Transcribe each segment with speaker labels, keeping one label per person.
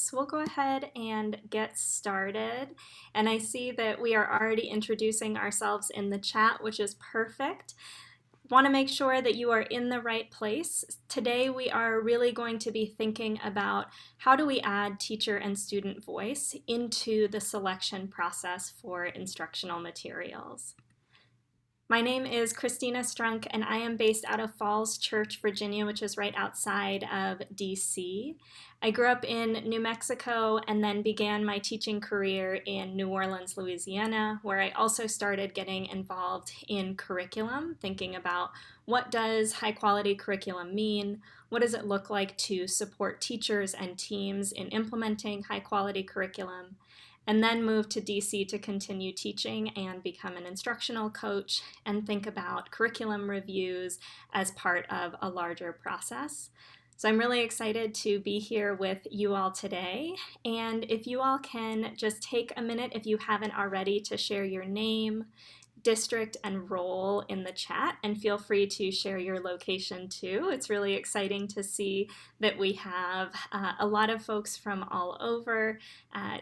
Speaker 1: So we'll go ahead and get started. And I see that we are already introducing ourselves in the chat, which is perfect. Want to make sure that you are in the right place. Today we are really going to be thinking about how do we add teacher and student voice into the selection process for instructional materials. My name is Cristina Strunk, and I am based out of Falls Church, Virginia, which is right outside of DC. I grew up in New Mexico and then began my teaching career in New Orleans, Louisiana, where I also started getting involved in curriculum, thinking about what does high quality curriculum mean? What does it look like to support teachers and teams in implementing high quality curriculum? And then moved to DC to continue teaching and become an instructional coach and think about curriculum reviews as part of a larger process. So I'm really excited to be here with you all today. And if you all can just take a minute, if you haven't already, to share your name, district, and role in the chat, and feel free to share your location too. It's really exciting to see that we have a lot of folks from all over.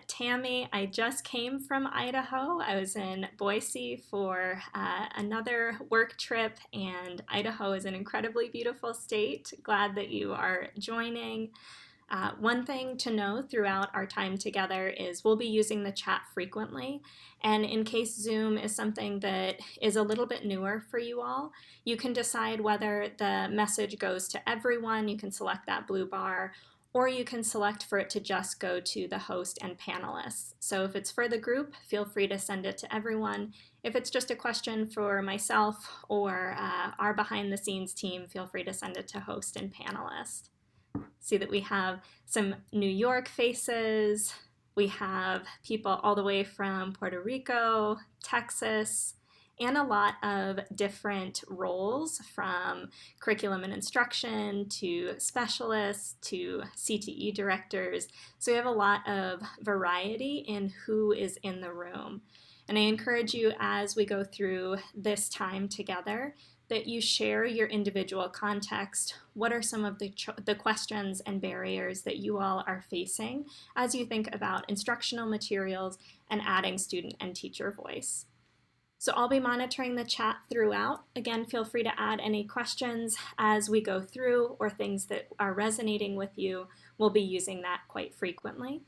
Speaker 1: Tammy, I just came from Idaho. I was in Boise for another work trip, and Idaho is an incredibly beautiful state. Glad that you are joining. One thing to know throughout our time together is we'll be using the chat frequently, and in case Zoom is something that is a little bit newer for you all, you can decide whether the message goes to everyone. You can select that blue bar, or you can select for it to just go to the host and panelists. So if it's for the group, feel free to send it to everyone. If it's just a question for myself or our behind the scenes team, feel free to send it to host and panelist. See that we have some New York faces. We have people all the way from Puerto Rico, Texas, and a lot of different roles, from curriculum and instruction to specialists to CTE directors. So we have a lot of variety in who is in the room. And I encourage you, as we go through this time together, that you share your individual context. What are some of the questions and barriers that you all are facing as you think about instructional materials and adding student and teacher voice? So I'll be monitoring the chat throughout. Again, feel free to add any questions as we go through or things that are resonating with you. We'll be using that quite frequently.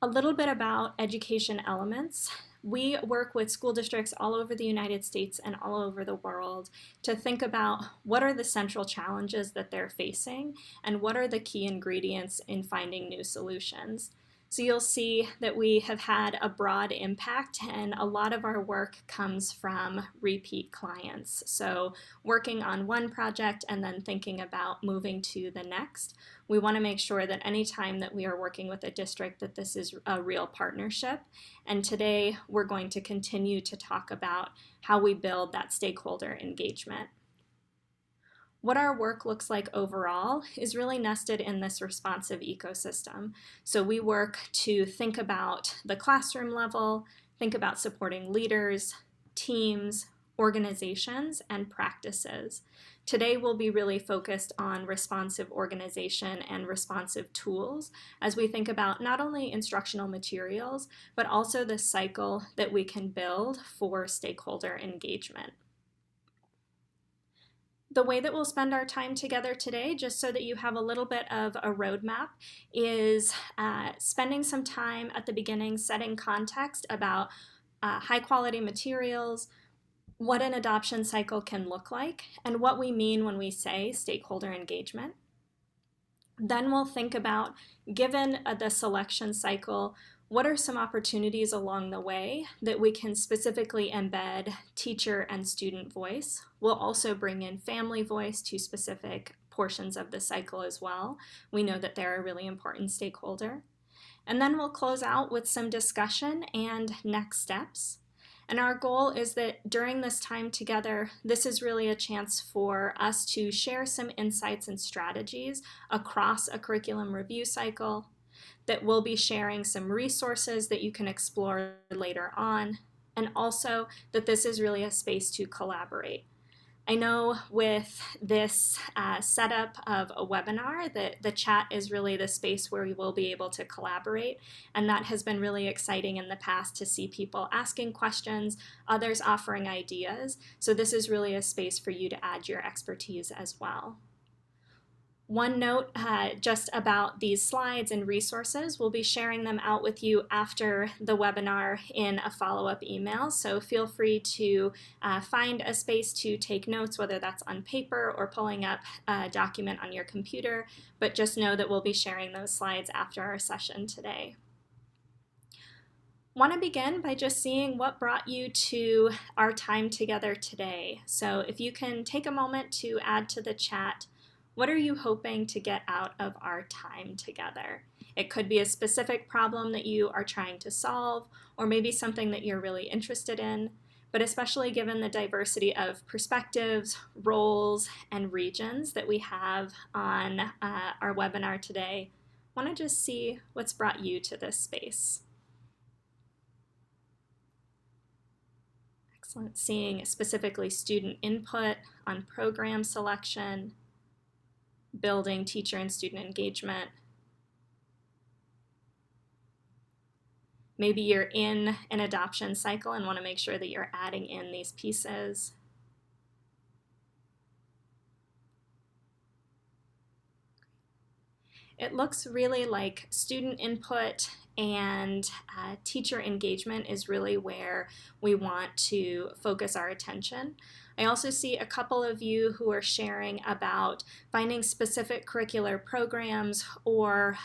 Speaker 1: A little bit about education elements. We work with school districts all over the United States and all over the world to think about what are the central challenges that they're facing and what are the key ingredients in finding new solutions. So you'll see that we have had a broad impact, and a lot of our work comes from repeat clients. So working on one project and then thinking about moving to the next. We want to make sure that anytime that we are working with a district that this is a real partnership. And today we're going to continue to talk about how we build that stakeholder engagement. What our work looks like overall is really nested in this responsive ecosystem. So we work to think about the classroom level, think about supporting leaders, teams, organizations, and practices. Today we'll be really focused on responsive organization and responsive tools as we think about not only instructional materials, but also the cycle that we can build for stakeholder engagement. The way that we'll spend our time together today, just so that you have a little bit of a roadmap, is spending some time at the beginning setting context about high quality materials, what an adoption cycle can look like, and what we mean when we say stakeholder engagement. Then we'll think about, given the selection cycle, what are some opportunities along the way that we can specifically embed teacher and student voice? We'll also bring in family voice to specific portions of the cycle as well. We know that they're a really important stakeholder. And then we'll close out with some discussion and next steps. And our goal is that during this time together, this is really a chance for us to share some insights and strategies across a curriculum review cycle, that we'll be sharing some resources that you can explore later on, and also that this is really a space to collaborate. I know with this setup of a webinar that the chat is really the space where we will be able to collaborate, and that has been really exciting in the past to see people asking questions, others offering ideas. So this is really a space for you to add your expertise as well. One note just about these slides and resources, we'll be sharing them out with you after the webinar in a follow-up email, so feel free to find a space to take notes, whether that's on paper or pulling up a document on your computer, but just know that we'll be sharing those slides after our session today. Want to begin by just seeing what brought you to our time together today. So if you can take a moment to add to the chat, what are you hoping to get out of our time together? It could be a specific problem that you are trying to solve, or maybe something that you're really interested in, but especially given the diversity of perspectives, roles, and regions that we have on our webinar today, I want to just see what's brought you to this space. Excellent. Seeing specifically student input on program selection, building teacher and student engagement. Maybe you're in an adoption cycle and want to make sure that you're adding in these pieces. It looks really like student input and teacher engagement is really where we want to focus our attention. I also see a couple of you who are sharing about finding specific curricular programs or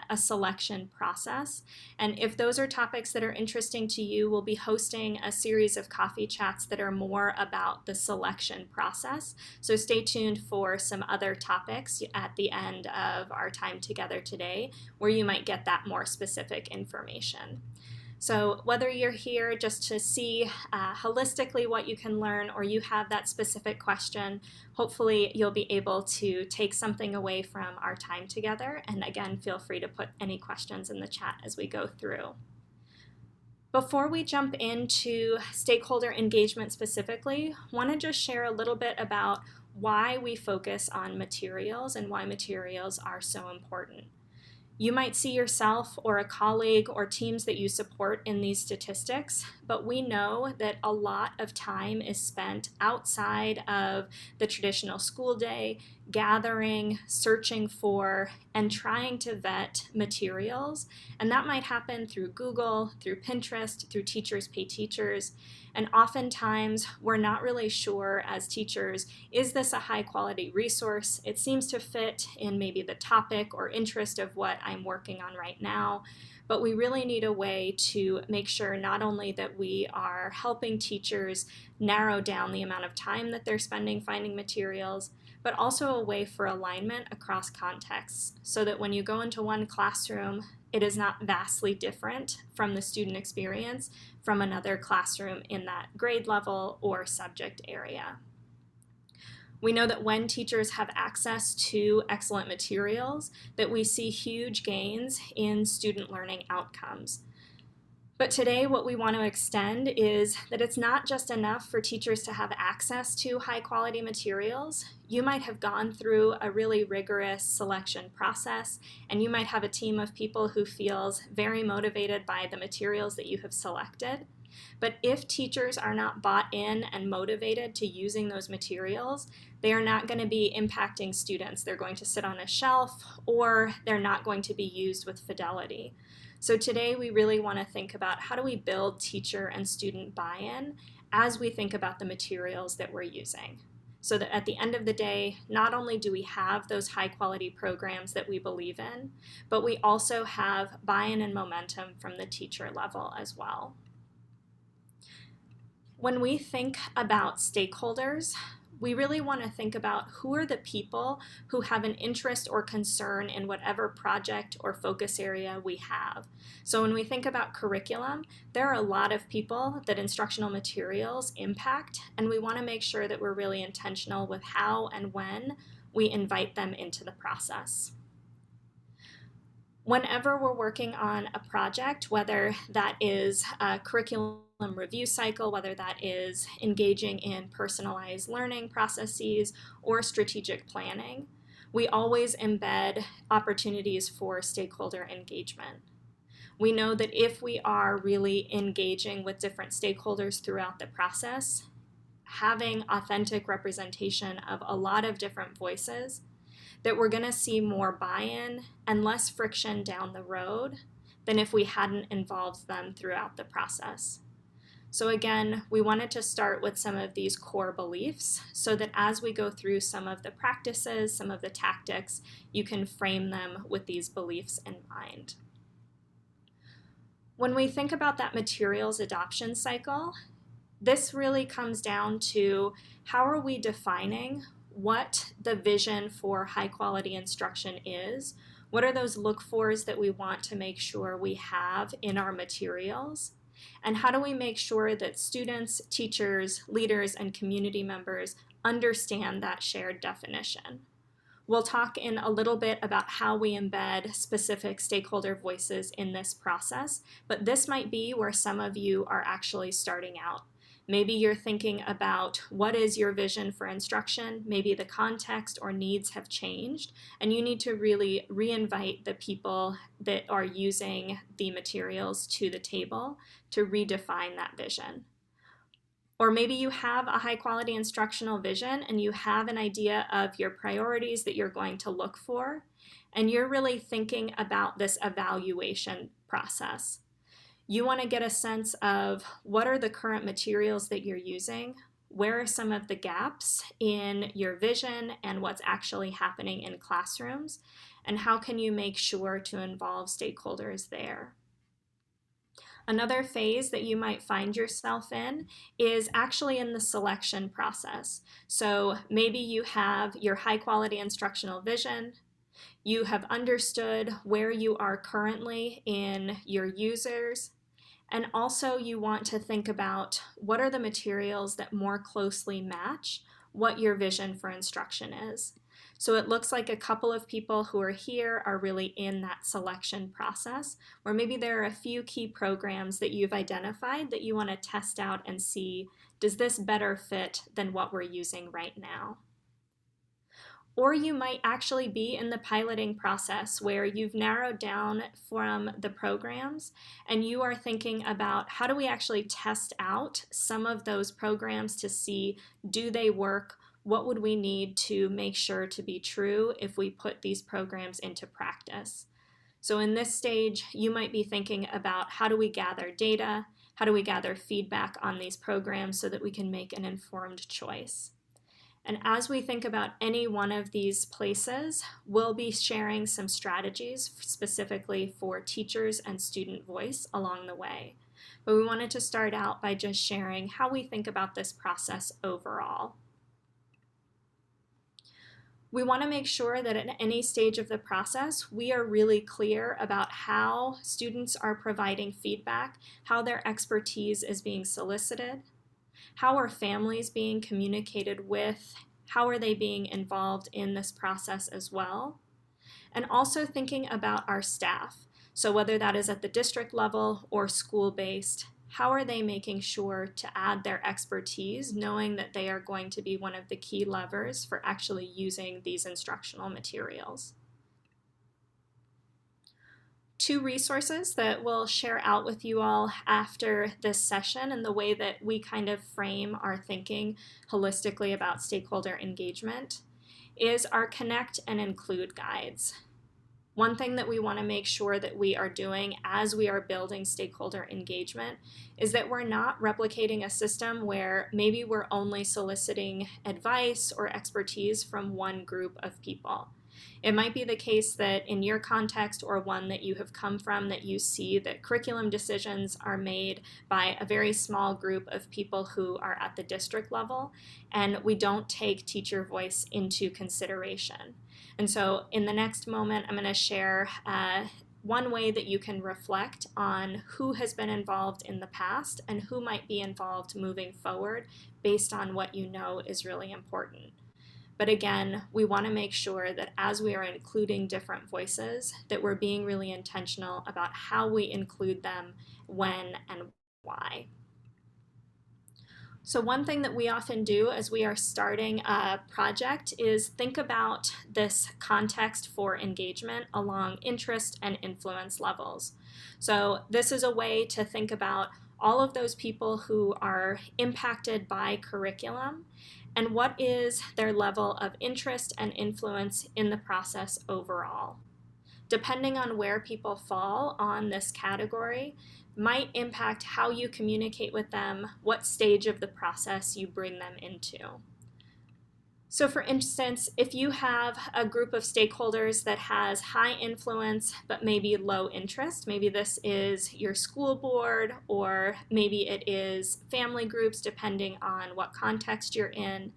Speaker 1: a selection process. And if those are topics that are interesting to you, we'll be hosting a series of coffee chats that are more about the selection process. So stay tuned for some other topics at the end of our time together today, where you might get that more specific information. So whether you're here just to see holistically what you can learn, or you have that specific question, hopefully you'll be able to take something away from our time together. And again, feel free to put any questions in the chat as we go through. Before we jump into stakeholder engagement specifically, I want to just share a little bit about why we focus on materials and why materials are so important. You might see yourself or a colleague or teams that you support in these statistics, but we know that a lot of time is spent outside of the traditional school day, gathering, searching for, and trying to vet materials. And that might happen through Google, through Pinterest, through Teachers Pay Teachers. And oftentimes we're not really sure as teachers, is this a high quality resource? It seems to fit in maybe the topic or interest of what I'm working on right now. But we really need a way to make sure not only that we are helping teachers narrow down the amount of time that they're spending finding materials, but also a way for alignment across contexts, so that when you go into one classroom, it is not vastly different from the student experience from another classroom in that grade level or subject area. We know that when teachers have access to excellent materials, that we see huge gains in student learning outcomes. But today what we want to extend is that it's not just enough for teachers to have access to high quality materials. You might have gone through a really rigorous selection process, and you might have a team of people who feels very motivated by the materials that you have selected. But if teachers are not bought in and motivated to using those materials, they are not going to be impacting students. They're going to sit on a shelf, or they're not going to be used with fidelity. So today we really want to think about how do we build teacher and student buy-in as we think about the materials that we're using. So that at the end of the day, not only do we have those high quality programs that we believe in, but we also have buy-in and momentum from the teacher level as well. When we think about stakeholders, we really want to think about who are the people who have an interest or concern in whatever project or focus area we have. So when we think about curriculum, there are a lot of people that instructional materials impact, and we want to make sure that we're really intentional with how and when we invite them into the process. Whenever we're working on a project, whether that is a curriculum review cycle, whether that is engaging in personalized learning processes or strategic planning, we always embed opportunities for stakeholder engagement. We know that if we are really engaging with different stakeholders throughout the process, having authentic representation of a lot of different voices, that we're going to see more buy-in and less friction down the road than if we hadn't involved them throughout the process. So again, we wanted to start with some of these core beliefs so that as we go through some of the practices, some of the tactics, you can frame them with these beliefs in mind. When we think about that materials adoption cycle, this really comes down to how are we defining what the vision for high quality instruction is? What are those look-fors that we want to make sure we have in our materials? And how do we make sure that students, teachers, leaders, and community members understand that shared definition? We'll talk in a little bit about how we embed specific stakeholder voices in this process, but this might be where some of you are actually starting out. Maybe you're thinking about what is your vision for instruction, maybe the context or needs have changed, and you need to really reinvite the people that are using the materials to the table to redefine that vision. Or maybe you have a high quality instructional vision and you have an idea of your priorities that you're going to look for, and you're really thinking about this evaluation process. You want to get a sense of what are the current materials that you're using, where are some of the gaps in your vision and what's actually happening in classrooms, and how can you make sure to involve stakeholders there. Another phase that you might find yourself in is actually in the selection process. So maybe you have your high quality instructional vision, you have understood where you are currently in your users, and also you want to think about what are the materials that more closely match what your vision for instruction is. So it looks like a couple of people who are here are really in that selection process, or maybe there are a few key programs that you've identified that you want to test out and see, does this better fit than what we're using right now? Or you might actually be in the piloting process where you've narrowed down from the programs and you are thinking about how do we actually test out some of those programs to see, do they work? What would we need to make sure to be true if we put these programs into practice? So in this stage, you might be thinking about how do we gather data? How do we gather feedback on these programs so that we can make an informed choice? And as we think about any one of these places, we'll be sharing some strategies specifically for teachers and student voice along the way. But we wanted to start out by just sharing how we think about this process overall. We want to make sure that at any stage of the process, we are really clear about how students are providing feedback, how their expertise is being solicited, how are families being communicated with? How are they being involved in this process as well? And also thinking about our staff. So whether that is at the district level or school-based, how are they making sure to add their expertise, knowing that they are going to be one of the key levers for actually using these instructional materials? Two resources that we'll share out with you all after this session and the way that we kind of frame our thinking holistically about stakeholder engagement is our Connect and Include guides. One thing that we want to make sure that we are doing as we are building stakeholder engagement is that we're not replicating a system where maybe we're only soliciting advice or expertise from one group of people. It might be the case that in your context or one that you have come from that you see that curriculum decisions are made by a very small group of people who are at the district level, and we don't take teacher voice into consideration. And so in the next moment, I'm going to share one way that you can reflect on who has been involved in the past and who might be involved moving forward based on what you know is really important. But again, we want to make sure that as we are including different voices, that we're being really intentional about how we include them, when, and why. So one thing that we often do as we are starting a project is think about this context for engagement along interest and influence levels. So this is a way to think about all of those people who are impacted by curriculum and what is their level of interest and influence in the process overall. Depending on where people fall on this category, might impact how you communicate with them, what stage of the process you bring them into. So for instance, if you have a group of stakeholders that has high influence but maybe low interest, maybe this is your school board or maybe it is family groups depending on what context you're in,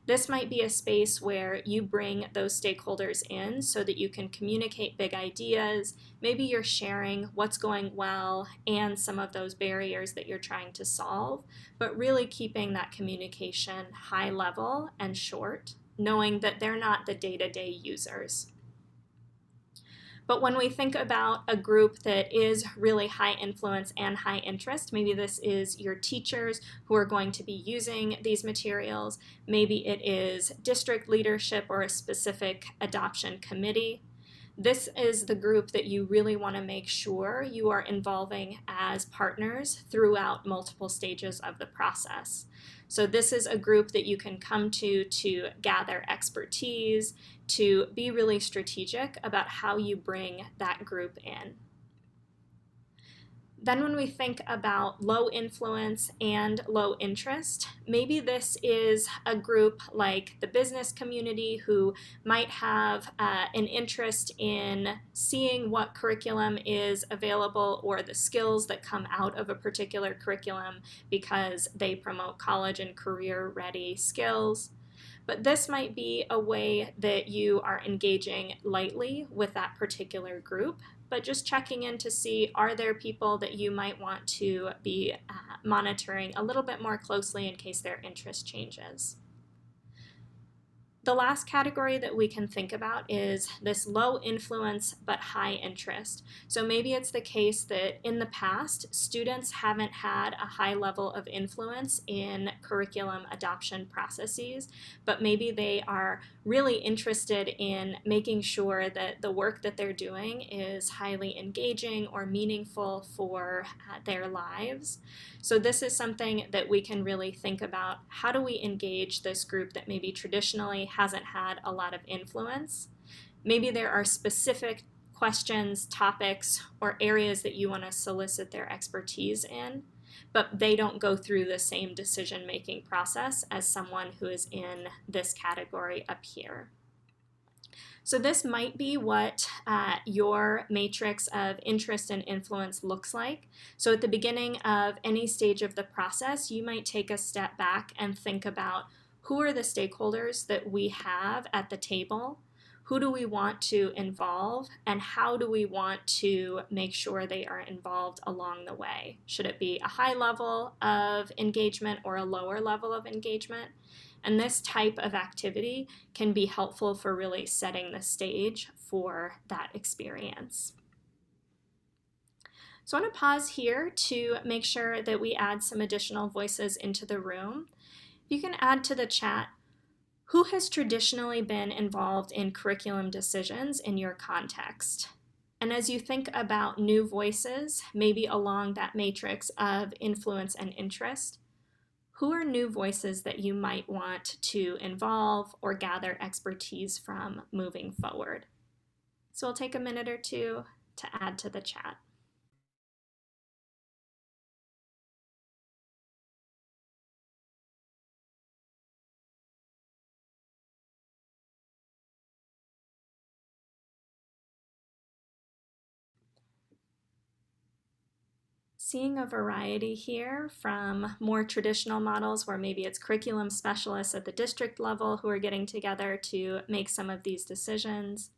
Speaker 1: this might be a space where you bring those stakeholders in so that you can communicate big ideas. Maybe you're sharing what's going well and some of those barriers that you're trying to solve, but really keeping that communication high level and short, knowing that they're not the day-to-day users. But when we think about a group that is really high influence and high interest, maybe this is your teachers who are going to be using these materials, maybe it is district leadership or a specific adoption committee. This is the group that you really want to make sure you are involving as partners throughout multiple stages of the process. So this is a group that you can come to gather expertise, to be really strategic about how you bring that group in. Then when we think about low influence and low interest, maybe this is a group like the business community who might have an interest in seeing what curriculum is available or the skills that come out of a particular curriculum because they promote college and career-ready skills. But this might be a way that you are engaging lightly with that particular group, but just checking in to see, are there people that you might want to be monitoring a little bit more closely in case their interest changes. The last category that we can think about is this low influence but high interest. So maybe it's the case that in the past, students haven't had a high level of influence in curriculum adoption processes, but maybe they are really interested in making sure that the work that they're doing is highly engaging or meaningful for their lives. So this is something that we can really think about. How do we engage this group that maybe traditionally hasn't had a lot of influence? Maybe there are specific questions, topics, or areas that you want to solicit their expertise in, but they don't go through the same decision-making process as someone who is in this category up here. So this might be what your matrix of interest and influence looks like. So at the beginning of any stage of the process, you might take a step back and think about who are the stakeholders that we have at the table, who do we want to involve, and how do we want to make sure they are involved along the way? Should it be a high level of engagement or a lower level of engagement? And this type of activity can be helpful for really setting the stage for that experience. So I want to pause here to make sure that we add some additional voices into the room. You can add to the chat, who has traditionally been involved in curriculum decisions in your context? And as you think about new voices, maybe along that matrix of influence and interest, who are new voices that you might want to involve or gather expertise from moving forward? So we'll take a minute or two to add to the chat. Seeing a variety here from more traditional models where maybe it's curriculum specialists at the district level who are getting together to make some of these decisions,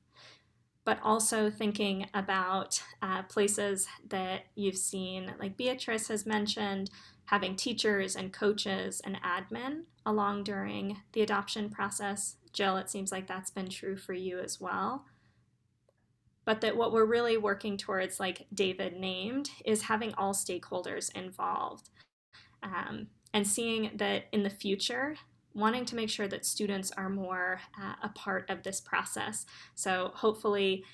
Speaker 1: but also thinking about places that you've seen, like Beatrice has mentioned, having teachers and coaches and admin along during the adoption process Jill, it seems like that's been true for you as well. But that what we're really working towards, like David named, is having all stakeholders involved, and seeing that in the future, wanting to make sure that students are more a part of this process. So hopefully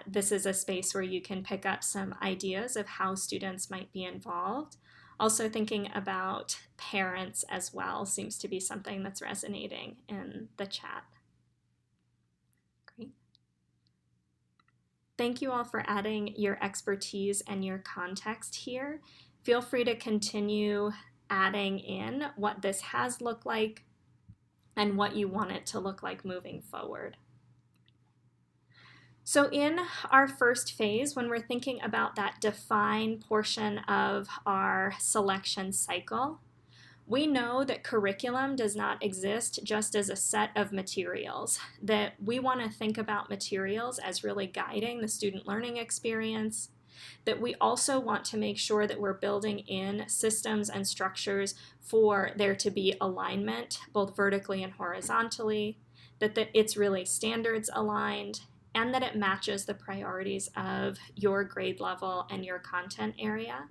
Speaker 1: this is a space where you can pick up some ideas of how students might be involved. Also thinking about parents as well seems to be something that's resonating in the chat. Great. Thank you all for adding your expertise and your context here. Feel free to continue adding in what this has looked like and what you want it to look like moving forward. So in our first phase, when we're thinking about that define portion of our selection cycle, we know that curriculum does not exist just as a set of materials, that we want to think about materials as really guiding the student learning experience, that we also want to make sure that we're building in systems and structures for there to be alignment, both vertically and horizontally, that it's really standards aligned, and that it matches the priorities of your grade level and your content area.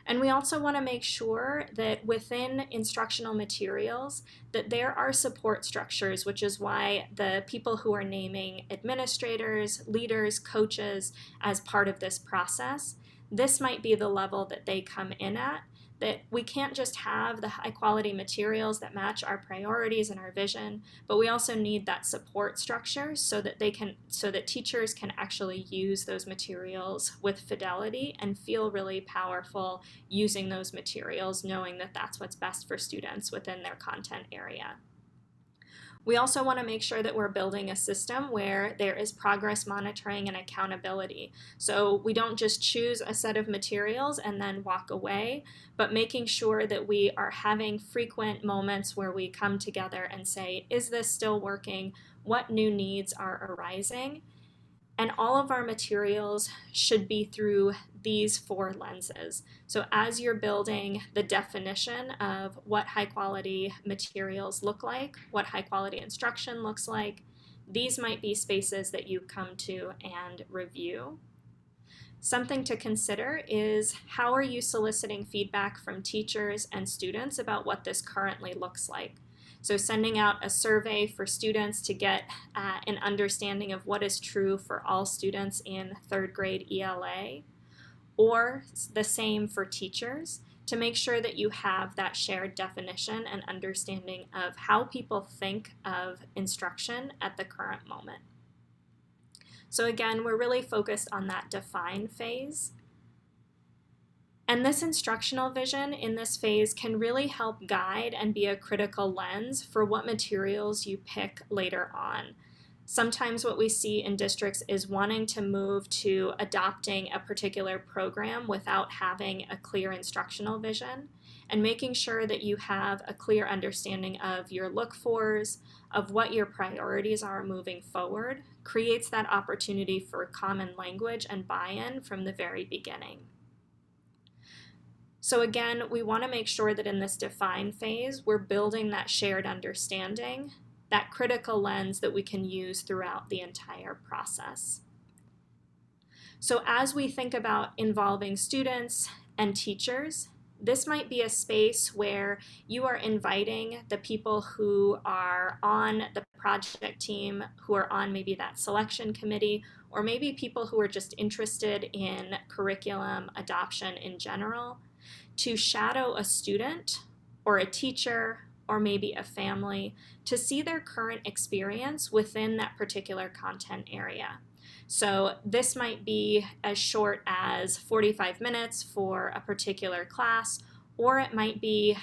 Speaker 1: And we also want to make sure that within instructional materials that there are support structures, which is why the people who are naming administrators, leaders, coaches as part of this process, this might be the level that they come in at, that we can't just have the high quality materials that match our priorities and our vision, but we also need that support structure so that teachers can actually use those materials with fidelity and feel really powerful using those materials, knowing that that's what's best for students within their content area. We also want to make sure that we're building a system where there is progress monitoring and accountability. So we don't just choose a set of materials and then walk away, but making sure that we are having frequent moments where we come together and say, is this still working? What new needs are arising? And all of our materials should be through these 4 lenses. So as you're building the definition of what high quality materials look like, what high quality instruction looks like, these might be spaces that you come to and review. Something to consider is, how are you soliciting feedback from teachers and students about what this currently looks like? So sending out a survey for students to get an understanding of what is true for all students in 3rd grade ELA, or the same for teachers, to make sure that you have that shared definition and understanding of how people think of instruction at the current moment. So again, we're really focused on that define phase. And this instructional vision in this phase can really help guide and be a critical lens for what materials you pick later on. Sometimes what we see in districts is wanting to move to adopting a particular program without having a clear instructional vision, and making sure that you have a clear understanding of your look-fors, of what your priorities are moving forward, creates that opportunity for common language and buy-in from the very beginning. So again, we want to make sure that in this define phase, we're building that shared understanding, that critical lens that we can use throughout the entire process. So as we think about involving students and teachers, this might be a space where you are inviting the people who are on the project team, who are on maybe that selection committee, or maybe people who are just interested in curriculum adoption in general, to shadow a student or a teacher or maybe a family to see their current experience within that particular content area. So this might be as short as 45 minutes for a particular class, or it might be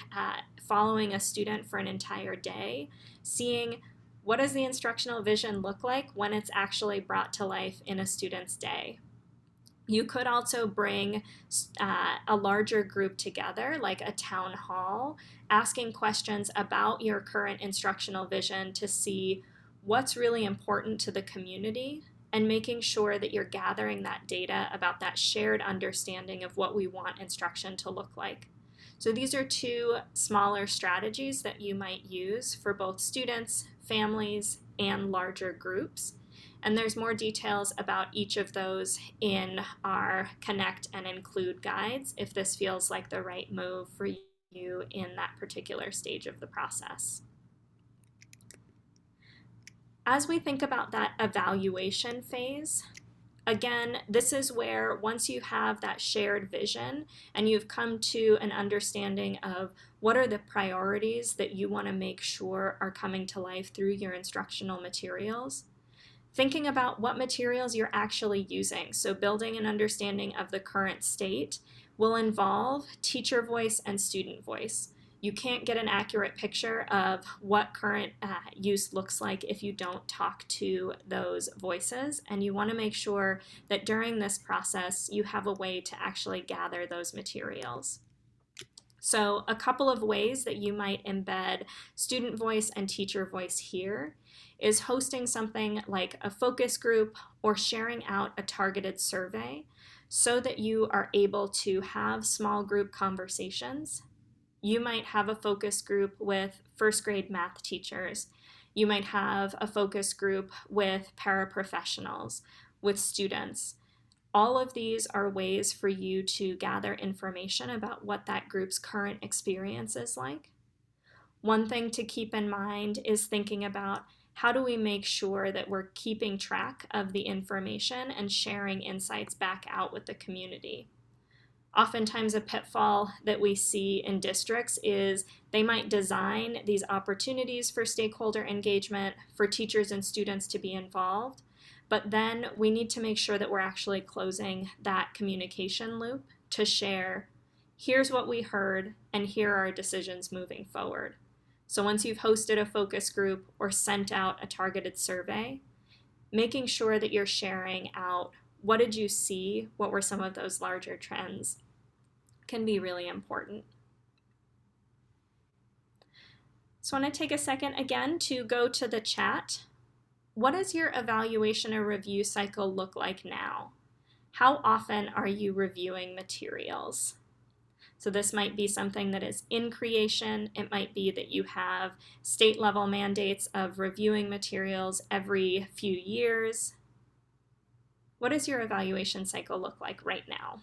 Speaker 1: following a student for an entire day, seeing what does the instructional vision look like when it's actually brought to life in a student's day. You could also bring a larger group together, like a town hall, asking questions about your current instructional vision to see what's really important to the community, and making sure that you're gathering that data about that shared understanding of what we want instruction to look like. So these are two smaller strategies that you might use for both students, families, and larger groups. And there's more details about each of those in our Connect and Include guides if this feels like the right move for you in that particular stage of the process. As we think about that evaluation phase, again, this is where once you have that shared vision and you've come to an understanding of what are the priorities that you want to make sure are coming to life through your instructional materials, thinking about what materials you're actually using. So building an understanding of the current state will involve teacher voice and student voice. You can't get an accurate picture of what current use looks like if you don't talk to those voices, and you want to make sure that during this process you have a way to actually gather those materials. So a couple of ways that you might embed student voice and teacher voice here is hosting something like a focus group or sharing out a targeted survey so that you are able to have small group conversations. You might have a focus group with first grade math teachers. You might have a focus group with paraprofessionals, with students. All of these are ways for you to gather information about what that group's current experience is like. One thing to keep in mind is thinking about how do we make sure that we're keeping track of the information and sharing insights back out with the community. Oftentimes a pitfall that we see in districts is they might design these opportunities for stakeholder engagement for teachers and students to be involved, but then we need to make sure that we're actually closing that communication loop to share, here's what we heard, and here are our decisions moving forward. So once you've hosted a focus group or sent out a targeted survey, making sure that you're sharing out what did you see, what were some of those larger trends, can be really important. So I want to take a second again to go to the chat. What does your evaluation or review cycle look like now? How often are you reviewing materials? So this might be something that is in creation. It might be that you have state level mandates of reviewing materials every few years. What does your evaluation cycle look like right now?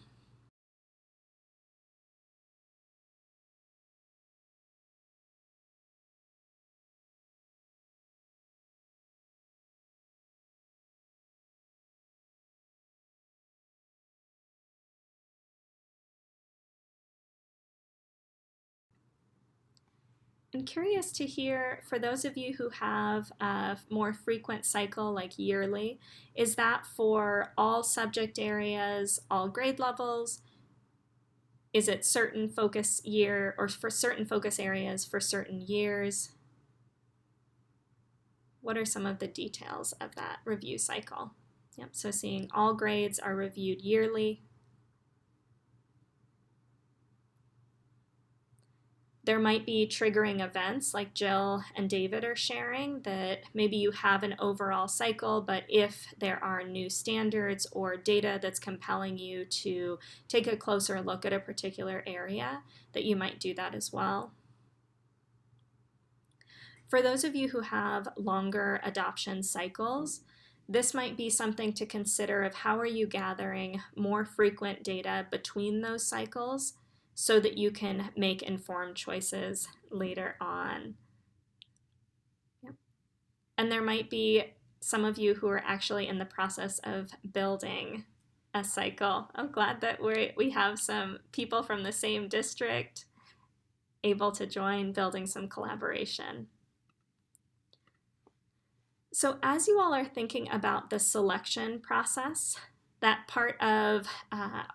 Speaker 1: I'm curious to hear, for those of you who have a more frequent cycle like yearly, is that for all subject areas, all grade levels? Is it certain focus year or for certain focus areas for certain years? What are some of the details of that review cycle? Yep, so seeing all grades are reviewed yearly. There might be triggering events like Jill and David are sharing that maybe you have an overall cycle, but if there are new standards or data that's compelling you to take a closer look at a particular area, that you might do that as well. For those of you who have longer adoption cycles, this might be something to consider of how are you gathering more frequent data between those cycles so that you can make informed choices later on. Yep. And there might be some of you who are actually in the process of building a cycle. I'm glad that we have some people from the same district able to join, building some collaboration. So as you all are thinking about the selection process, that part of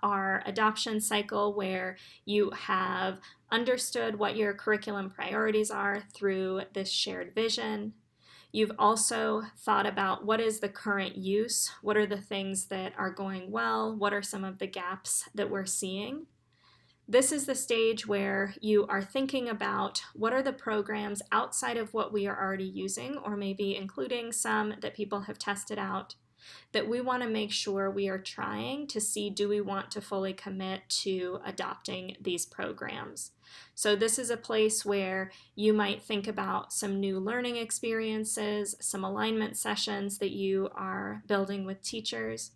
Speaker 1: our adoption cycle where you have understood what your curriculum priorities are through this shared vision. You've also thought about what is the current use, what are the things that are going well, what are some of the gaps that we're seeing. This is the stage where you are thinking about what are the programs outside of what we are already using, or maybe including some that people have tested out. that we want to make sure we are trying to see, do we want to fully commit to adopting these programs? So this is a place where you might think about some new learning experiences, some alignment sessions that you are building with teachers.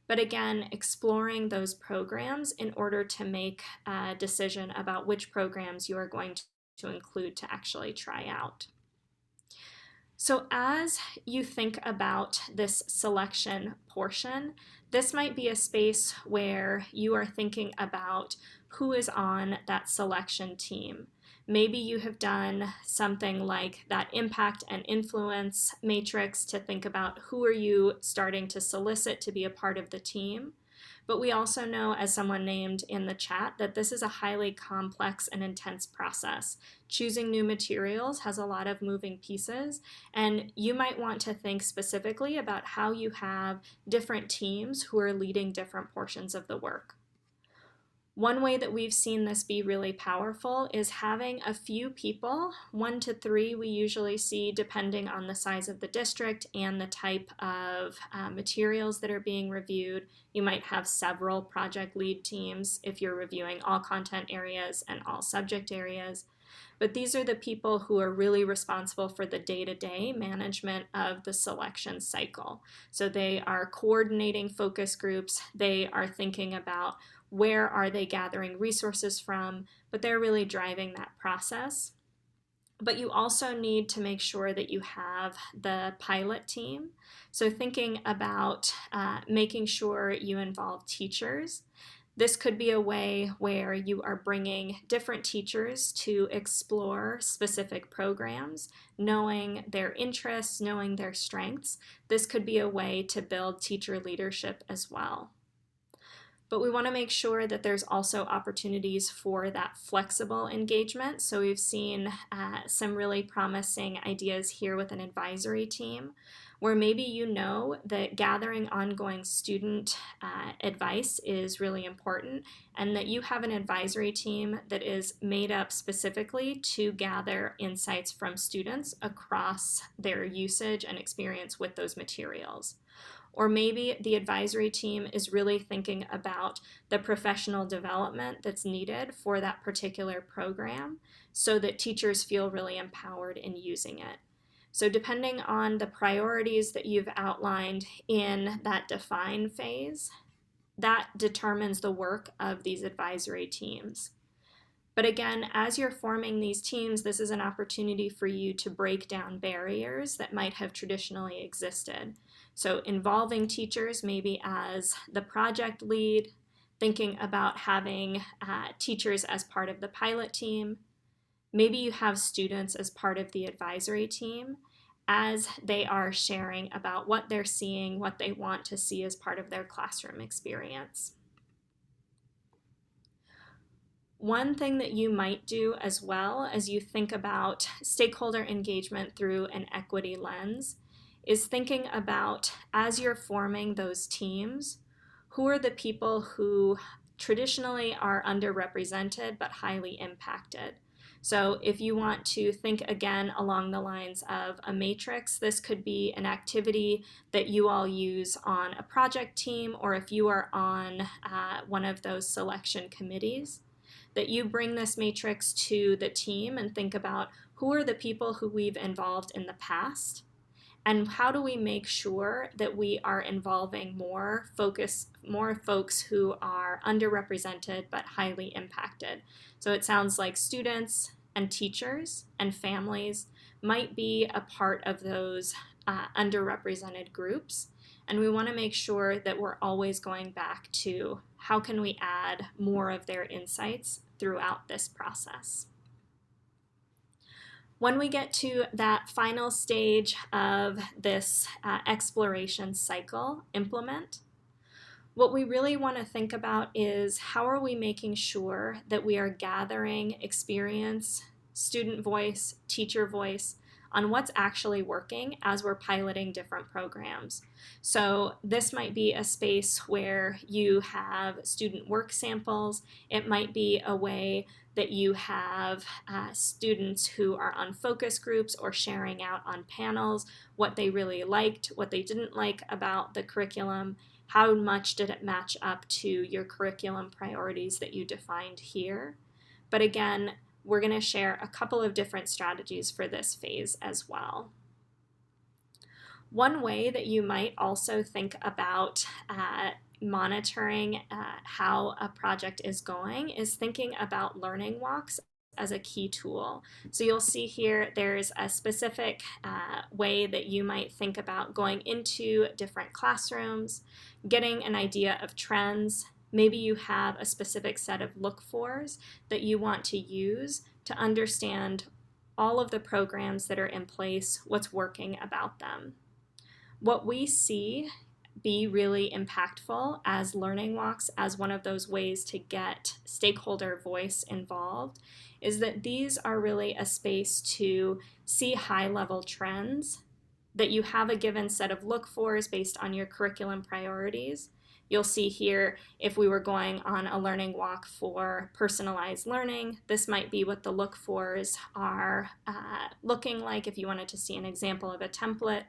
Speaker 1: But again, exploring those programs in order to make a decision about which programs you are going to include to actually try out. So as you think about this selection portion, this might be a space where you are thinking about who is on that selection team. Maybe you have done something like that impact and influence matrix to think about who are you starting to solicit to be a part of the team. But we also know, as someone named in the chat, that this is a highly complex and intense process. Choosing new materials has a lot of moving pieces, and you might want to think specifically about how you have different teams who are leading different portions of the work. One way that we've seen this be really powerful is having a few people, 1 to 3 we usually see depending on the size of the district and the type of materials that are being reviewed. You might have several project lead teams if you're reviewing all content areas and all subject areas. But these are the people who are really responsible for the day-to-day management of the selection cycle. So they are coordinating focus groups, they are thinking about where are they gathering resources from, but they're really driving that process. But you also need to make sure that you have the pilot team. So thinking about making sure you involve teachers. This could be a way where you are bringing different teachers to explore specific programs, knowing their interests, knowing their strengths. This could be a way to build teacher leadership as well. But we want to make sure that there's also opportunities for that flexible engagement. So we've seen some really promising ideas here with an advisory team, where maybe you know that gathering ongoing student advice is really important, and that you have an advisory team that is made up specifically to gather insights from students across their usage and experience with those materials. Or maybe the advisory team is really thinking about the professional development that's needed for that particular program so that teachers feel really empowered in using it. So depending on the priorities that you've outlined in that define phase, that determines the work of these advisory teams. But again, as you're forming these teams, this is an opportunity for you to break down barriers that might have traditionally existed. So involving teachers maybe as the project lead, thinking about having teachers as part of the pilot team. Maybe you have students as part of the advisory team as they are sharing about what they're seeing, what they want to see as part of their classroom experience. One thing that you might do as well as you think about stakeholder engagement through an equity lens is thinking about, as you're forming those teams, who are the people who traditionally are underrepresented but highly impacted. So if you want to think again along the lines of a matrix, this could be an activity that you all use on a project team, or if you are on one of those selection committees, that you bring this matrix to the team and think about who are the people who we've involved in the past, and how do we make sure that we are involving more folks who are underrepresented but highly impacted. So it sounds like students and teachers and families might be a part of those underrepresented groups. And we want to make sure that we're always going back to how can we add more of their insights throughout this process. When we get to that final stage of this exploration cycle, implement, what we really want to think about is how are we making sure that we are gathering experience, student voice, teacher voice, on what's actually working as we're piloting different programs. So this might be a space where you have student work samples. It might be a way that you have students who are on focus groups or sharing out on panels what they really liked, what they didn't like about the curriculum, how much did it match up to your curriculum priorities that you defined here. But again, we're going to share a couple of different strategies for this phase as well. One way that you might also think about monitoring how a project is going is thinking about learning walks as a key tool. So you'll see here there's a specific way that you might think about going into different classrooms, getting an idea of trends. Maybe you have a specific set of look-fors that you want to use to understand all of the programs that are in place, what's working about them. What we see be really impactful as learning walks, as one of those ways to get stakeholder voice involved, is that these are really a space to see high-level trends, that you have a given set of look-fors based on your curriculum priorities. You'll see here, if we were going on a learning walk for personalized learning, this might be what the look-fors are looking like if you wanted to see an example of a template.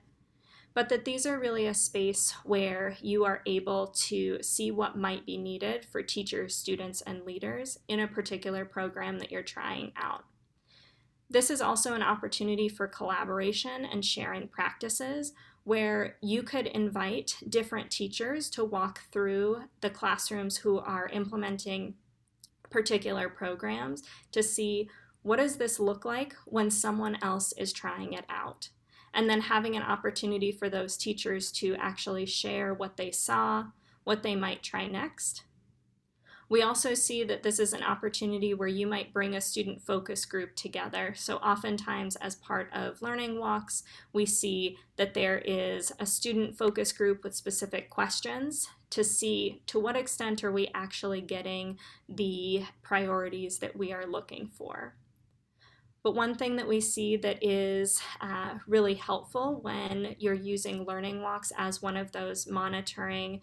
Speaker 1: But that these are really a space where you are able to see what might be needed for teachers, students, and leaders in a particular program that you're trying out. This is also an opportunity for collaboration and sharing practices where you could invite different teachers to walk through the classrooms who are implementing particular programs to see what does this look like when someone else is trying it out. And then having an opportunity for those teachers to actually share what they saw, what they might try next. We also see that this is an opportunity where you might bring a student focus group together. So oftentimes as part of learning walks, we see that there is a student focus group with specific questions to see to what extent are we actually getting the priorities that we are looking for. But one thing that we see that is really helpful when you're using learning walks as one of those monitoring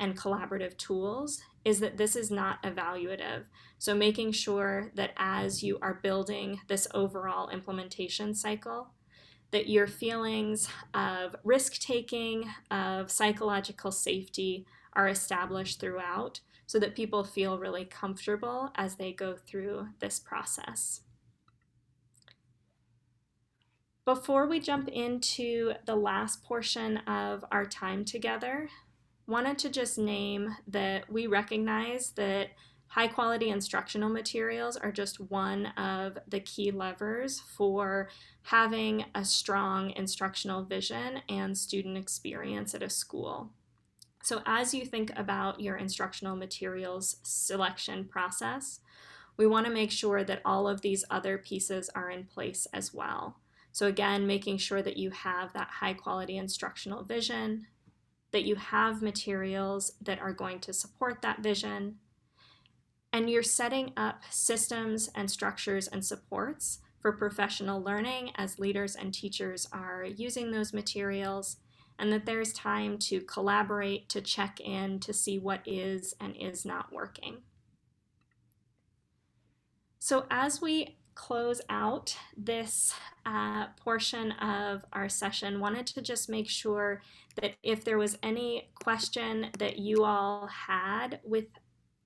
Speaker 1: and collaborative tools is that this is not evaluative. So making sure that as you are building this overall implementation cycle, that your feelings of risk-taking, of psychological safety are established throughout so that people feel really comfortable as they go through this process. Before we jump into the last portion of our time together, wanted to just name that we recognize that high quality instructional materials are just one of the key levers for having a strong instructional vision and student experience at a school. So as you think about your instructional materials selection process, we want to make sure that all of these other pieces are in place as well. So again, making sure that you have that high quality instructional vision, that you have materials that are going to support that vision, and you're setting up systems and structures and supports for professional learning as leaders and teachers are using those materials, and that there's time to collaborate, to check in, to see what is and is not working. So as we close out this portion of our session, wanted to just make sure that if there was any question that you all had with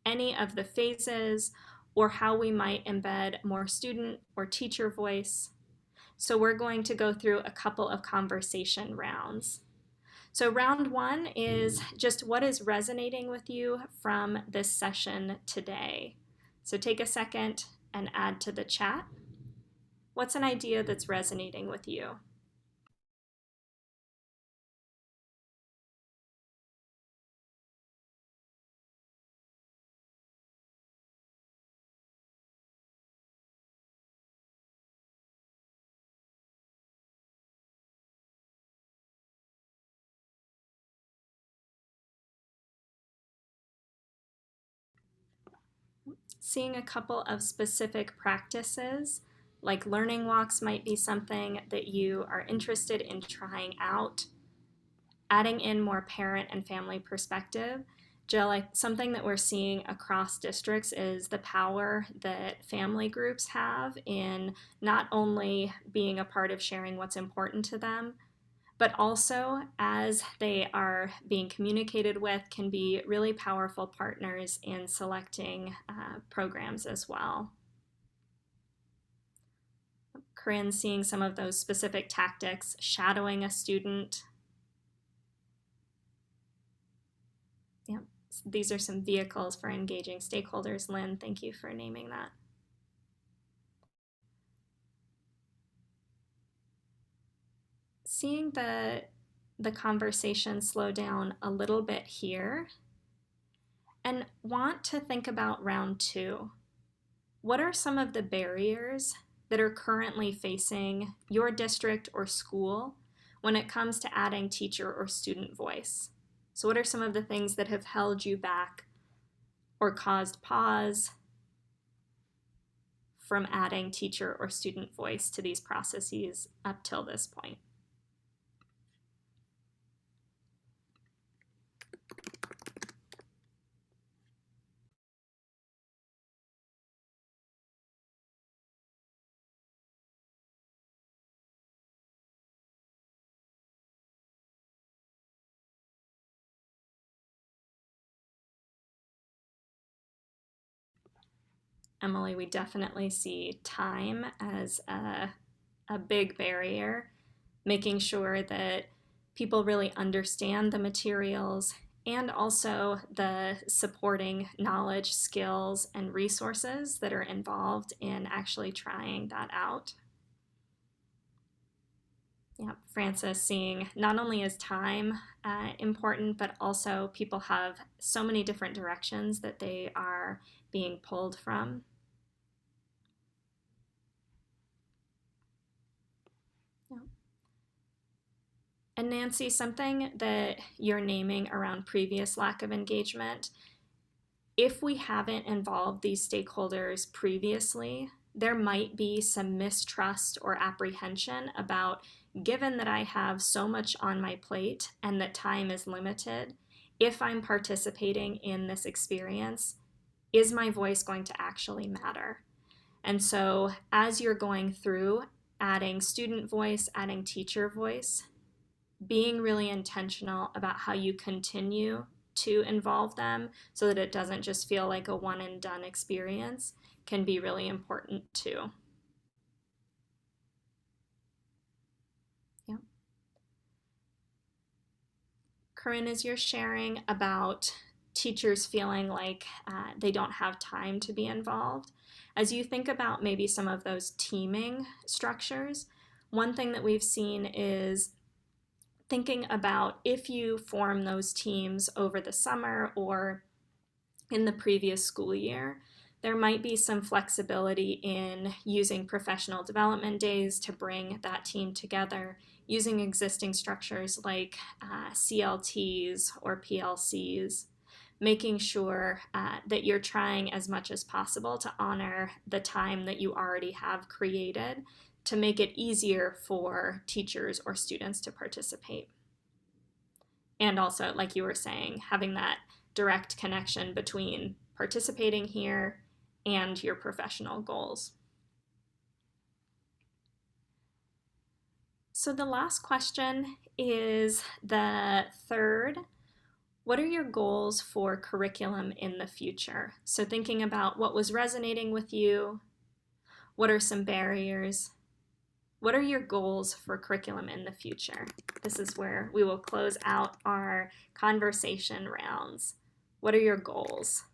Speaker 1: any of the phases or how we might embed more student or teacher voice. So we're going to go through a couple of conversation rounds. So round one is just what is resonating with you from this session today. So take a second and add to the chat. What's an idea that's resonating with you? Seeing a couple of specific practices like learning walks might be something that you are interested in trying out. Adding in more parent and family perspective. Jill, something that we're seeing across districts is the power that family groups have in not only being a part of sharing what's important to them, but also as they are being communicated with, can be really powerful partners in selecting programs as well. Corinne, seeing some of those specific tactics, shadowing a student. Yep. These are some vehicles for engaging stakeholders. Lynn, thank you for naming that. Seeing the conversation slow down a little bit here, and want to think about round 2. What are some of the barriers that are currently facing your district or school when it comes to adding teacher or student voice? So what are some of the things that have held you back or caused pause from adding teacher or student voice to these processes up till this point? Emily, we definitely see time as a big barrier, making sure that people really understand the materials and also the supporting knowledge, skills, and resources that are involved in actually trying that out. Yeah, Francis, seeing not only is time important, but also people have so many different directions that they are being pulled from. Yeah. And Nancy, something that you're naming around previous lack of engagement, if we haven't involved these stakeholders previously, there might be some mistrust or apprehension about, given that I have so much on my plate and that time is limited, if I'm participating in this experience, is my voice going to actually matter? And so as you're going through adding student voice, adding teacher voice, being really intentional about how you continue to involve them so that it doesn't just feel like a one and done experience can be really important too. Yeah. Corinne, as you're sharing about teachers feeling like they don't have time to be involved, as you think about maybe some of those teaming structures, one thing that we've seen is thinking about if you form those teams over the summer or in the previous school year, there might be some flexibility in using professional development days to bring that team together, using existing structures like CLTs or PLCs, making sure that you're trying as much as possible to honor the time that you already have created to make it easier for teachers or students to participate. And also, like you were saying, having that direct connection between participating here and your professional goals. So the last question is the third. What are your goals for curriculum in the future? So thinking about what was resonating with you, what are some barriers, what are your goals for curriculum in the future? This is where we will close out our conversation rounds. What are your goals?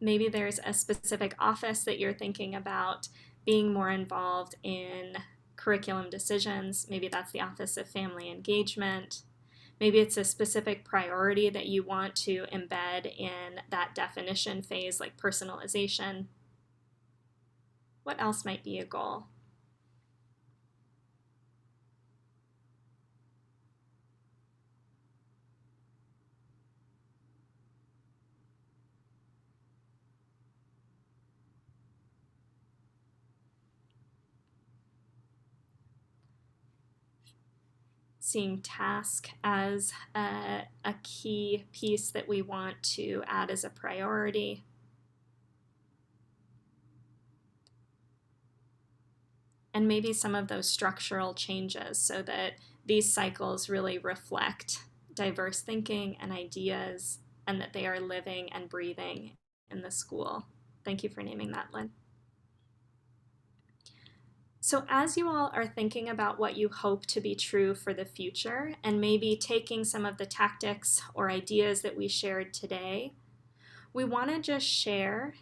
Speaker 1: Maybe there's a specific office that you're thinking about being more involved in curriculum decisions. Maybe that's the Office of Family Engagement. Maybe it's a specific priority that you want to embed in that definition phase, like personalization. What else might be a goal? Seeing task as a key piece that we want to add as a priority. And maybe some of those structural changes so that these cycles really reflect diverse thinking and ideas, and that they are living and breathing in the school. Thank you for naming that, Lynn. So, as you all are thinking about what you hope to be true for the future, and maybe taking some of the tactics or ideas that we shared today, we want to just share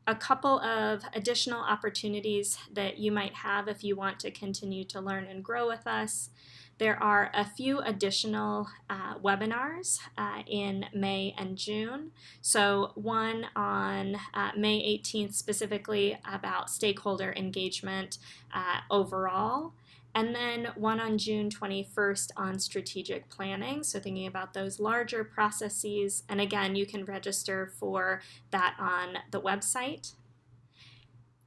Speaker 1: a couple of additional opportunities that you might have if you want to continue to learn and grow with us. There are a few additional webinars in May and June. So one on May 18th specifically about stakeholder engagement overall, and then one on June 21st on strategic planning, so thinking about those larger processes. And again, you can register for that on the website.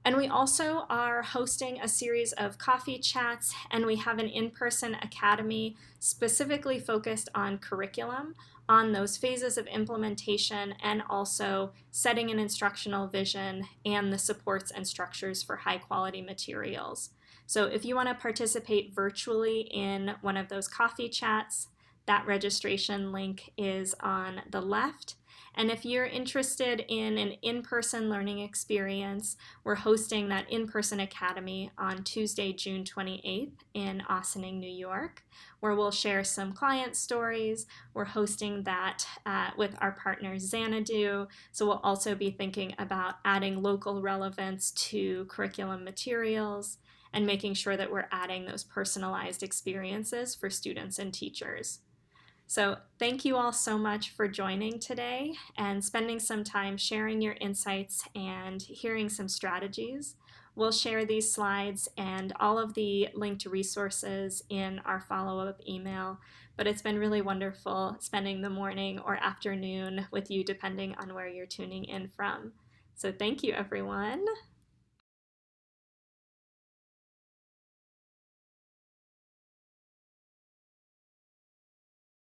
Speaker 1: And we also are hosting a series of coffee chats, and we have an in-person academy specifically focused on curriculum, on those phases of implementation, and also setting an instructional vision and the supports and structures for high quality materials. So if you want to participate virtually in one of those coffee chats, that registration link is on the left. And if you're interested in an in-person learning experience, we're hosting that in-person academy on Tuesday, June 28th in Ossining, New York, where we'll share some client stories. We're hosting that with our partner Xanadu. So we'll also be thinking about adding local relevance to curriculum materials and making sure that we're adding those personalized experiences for students and teachers. So thank you all so much for joining today and spending some time sharing your insights and hearing some strategies. We'll share these slides and all of the linked resources in our follow-up email, but it's been really wonderful spending the morning or afternoon with you depending on where you're tuning in from. So thank you, everyone.